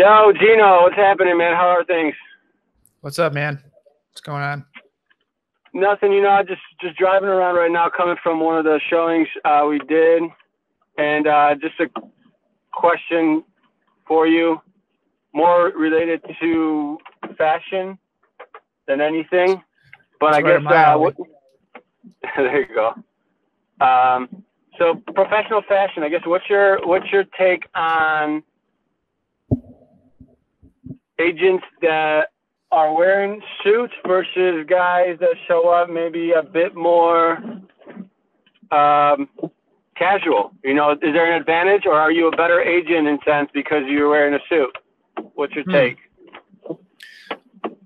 Yo, Gino, what's happening, man? How are things? What's up, man? What's going on? Nothing, just driving around right now, coming from one of the showings we did, and just a question for you, more related to fashion than anything. But I guess there you go. So professional fashion. I guess what's your take on agents that are wearing suits versus guys that show up maybe a bit more casual? Is there an advantage, or are you a better agent in sense because you're wearing a suit? What's your take?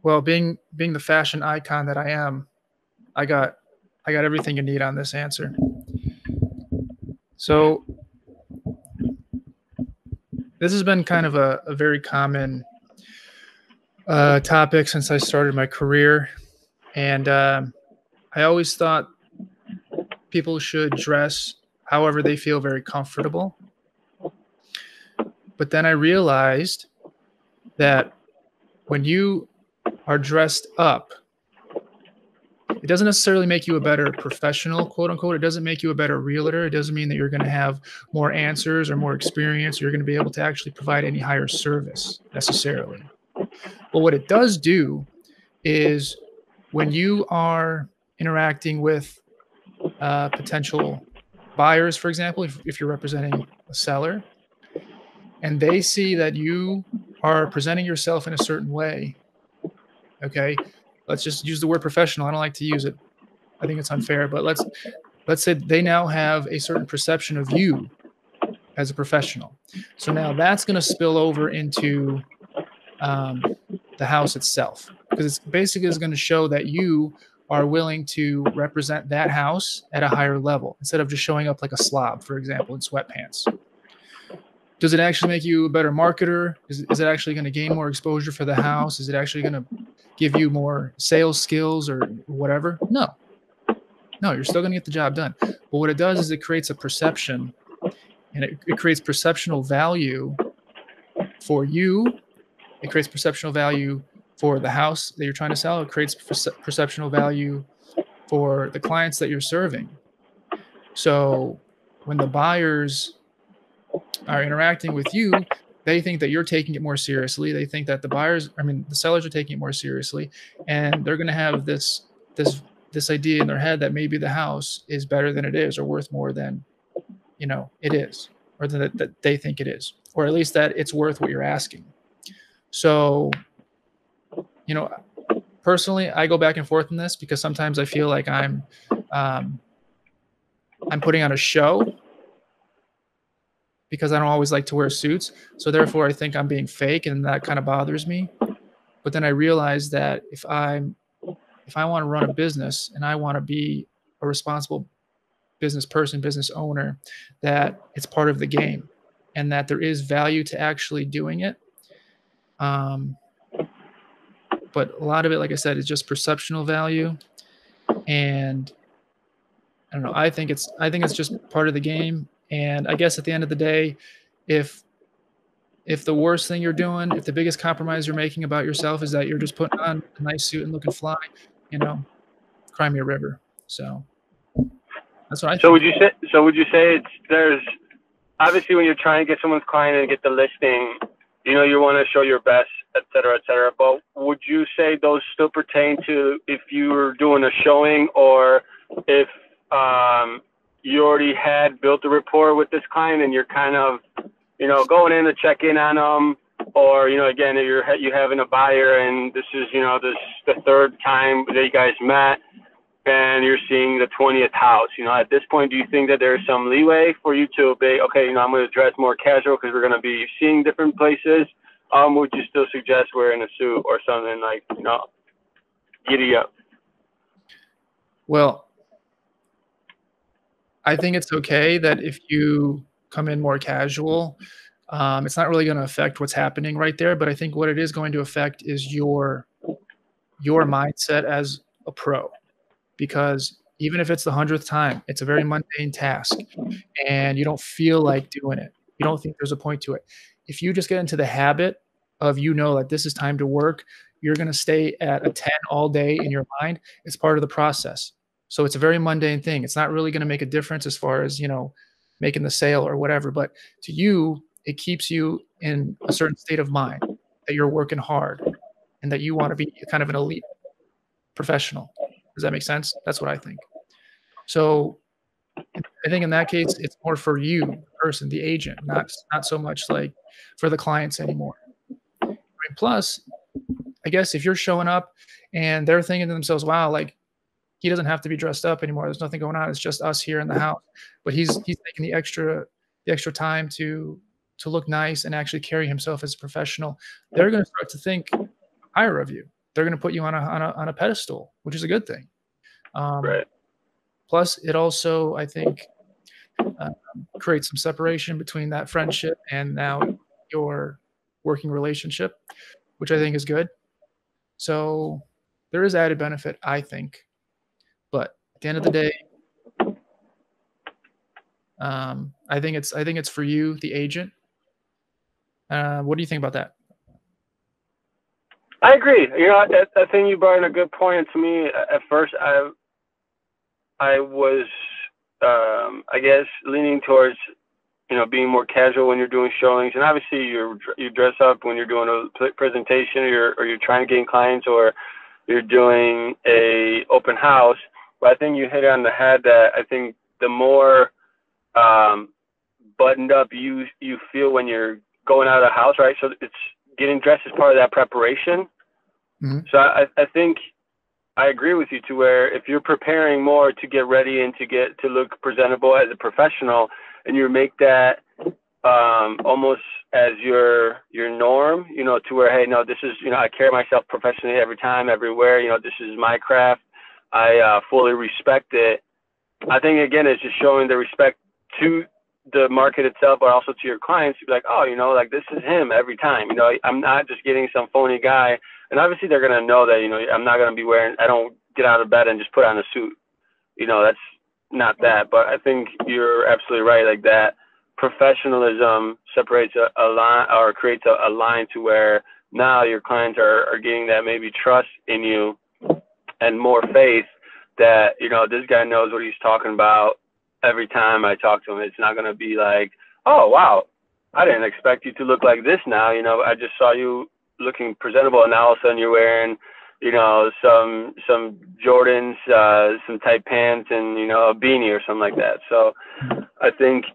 Well, being the fashion icon that I am, I got everything you need on this answer. So this has been kind of a very common topic since I started my career, and I always thought people should dress however they feel very comfortable. But then I realized that when you are dressed up, it doesn't necessarily make you a better professional, quote unquote. It doesn't make you a better realtor. It doesn't mean that you're going to have more answers or more experience, or you're going to be able to actually provide any higher service necessarily. But what it does do is when you are interacting with potential buyers, for example, if you're representing a seller, and they see that you are presenting yourself in a certain way, okay, let's just use the word professional. I don't like to use it. I think it's unfair, but let's say they now have a certain perception of you as a professional. So now that's going to spill over into the house itself, because it's basically is going to show that you are willing to represent that house at a higher level instead of just showing up like a slob, for example, in sweatpants. Does it actually make you a better marketer? Is it actually going to gain more exposure for the house? Is it actually going to give you more sales skills or whatever? No, you're still going to get the job done. But what it does is it creates a perception, and it creates perceptional value for you. It creates perceptional value for the house that you're trying to sell. It creates perceptional value for the clients that you're serving. So when the buyers are interacting with you, they think that you're taking it more seriously. They think that the sellers are taking it more seriously, and they're going to have this idea in their head that maybe the house is better than it is, or worth more than it is, or that they think it is, or at least that it's worth what you're asking. So, personally, I go back and forth in this because sometimes I feel like I'm putting on a show, because I don't always like to wear suits. So therefore I think I'm being fake, and that kind of bothers me. But then I realize that if I want to run a business and I want to be a responsible business person, business owner, that it's part of the game and that there is value to actually doing it. But a lot of it, like I said, is just perceptional value. And I don't know, I think it's just part of the game. And I guess at the end of the day, if the worst thing you're doing, if the biggest compromise you're making about yourself is that you're just putting on a nice suit and looking fly, cry me a river. So that's what I think. So would you say there's obviously when you're trying to get someone's client and get the listing, you want to show your best, et cetera, but would you say those still pertain to if you were doing a showing, or if you already had built a rapport with this client and you're kind of, going in to check in on them, or, again, you having a buyer and this is, the third time that you guys met and you're seeing the 20th house, at this point, do you think that there's some leeway for you to be, okay, I'm going to dress more casual because we're going to be seeing different places? Would you still suggest wearing a suit or something like, giddy up? Well, I think it's okay that if you come in more casual, it's not really going to affect what's happening right there. But I think what it is going to affect is your mindset as a pro, because even if it's the 100th time, it's a very mundane task and you don't feel like doing it. You don't think there's a point to it. If you just get into the habit of, like this is time to work. You're going to stay at a 10 all day in your mind. It's part of the process. So it's a very mundane thing. It's not really going to make a difference as far as, making the sale or whatever. But to you, it keeps you in a certain state of mind that you're working hard and that you want to be kind of an elite professional. Does that make sense? That's what I think. So I think in that case, it's more for you, the person, the agent, not so much like for the clients anymore. Plus, I guess if you're showing up and they're thinking to themselves, wow, like he doesn't have to be dressed up anymore. There's nothing going on. It's just us here in the house. But he's taking the extra time to look nice and actually carry himself as a professional. They're going to start to think higher of you. They're going to put you on a pedestal, which is a good thing. Right. Plus, it also, I think, creates some separation between that friendship and now your working relationship, which I think is good. So there is added benefit, I think. But at the end of the day, I think it's for you, the agent. What do you think about that? I agree. I think you brought in a good point. To me, at first, I was, I guess, leaning towards, being more casual when you're doing showings, and obviously you dress up when you're doing a presentation, or you're trying to gain clients, or you're doing a open house. But I think you hit it on the head that I think the more buttoned up you feel when you're going out of the house, right? So it's getting dressed as part of that preparation. Mm-hmm. So I think I agree with you to where if you're preparing more to get ready and to look presentable as a professional, and you make that almost as your norm, to where, hey, no, this is, I carry myself professionally every time, everywhere, this is my craft. I fully respect it. I think, again, it's just showing the respect to the market itself, but also to your clients. You're like, oh, like this is him every time. I'm not just getting some phony guy. And obviously they're going to know that, I'm not going to be I don't get out of bed and just put on a suit. That's not that. But I think you're absolutely right. Like that professionalism separates a line, or creates a line to where now your clients are getting that maybe trust in you and more faith that, this guy knows what he's talking about. Every time I talk to him, it's not going to be like, oh, wow, I didn't expect you to look like this now. I just saw you looking presentable, and now all of a sudden you're wearing, some Jordans, some tight pants, and, a beanie or something like that. So I think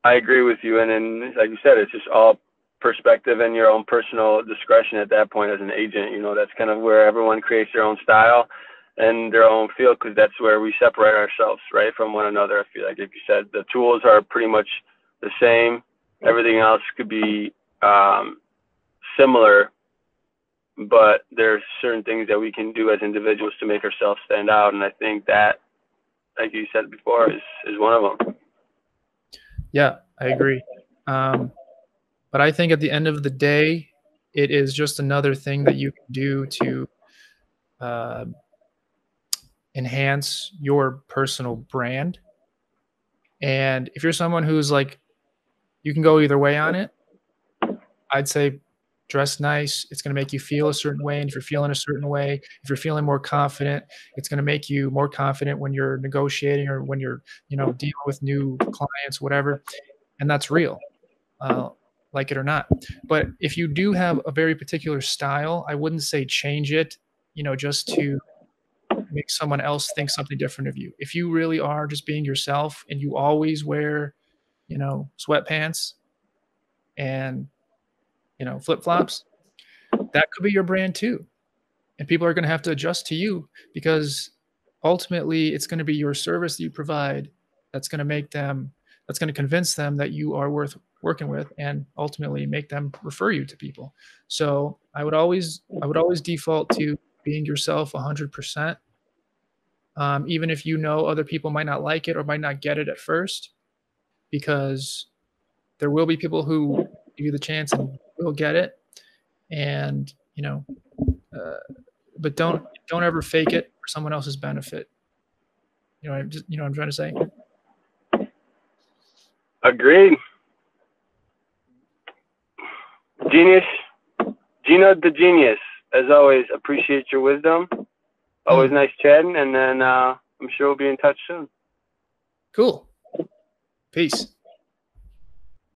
I agree with you. And then, like you said, it's just all perspective and your own personal discretion at that point as an agent. That's kind of where everyone creates their own style and their own feel, because that's where we separate ourselves, right, from one another. I feel like, you said, the tools are pretty much the same. Everything else could be similar, but there's certain things that we can do as individuals to make ourselves stand out. And I think that, like you said before, is one of them. Yeah, I agree. But I think at the end of the day, it is just another thing that you can do to enhance your personal brand. And if you're someone who's like, you can go either way on it, I'd say dress nice. It's going to make you feel a certain way. And if you're feeling a certain way, if you're feeling more confident, it's going to make you more confident when you're negotiating or when you're, dealing with new clients, whatever. And that's real, like it or not. But if you do have a very particular style, I wouldn't say change it, just to make someone else think something different of you. If you really are just being yourself and you always wear, sweatpants and, flip-flops, that could be your brand too. And people are going to have to adjust to you, because ultimately it's going to be your service that you provide that's going to convince them that you are worth working with, and ultimately make them refer you to people. So I would always default to being yourself 100%. Even if other people might not like it or might not get it at first, because there will be people who give you the chance and will get it. And, but don't ever fake it for someone else's benefit. What I'm trying to say? Agreed. Genius, Gino the Genius, as always, appreciate your wisdom. Always nice chatting, and then I'm sure we'll be in touch soon. Cool. Peace.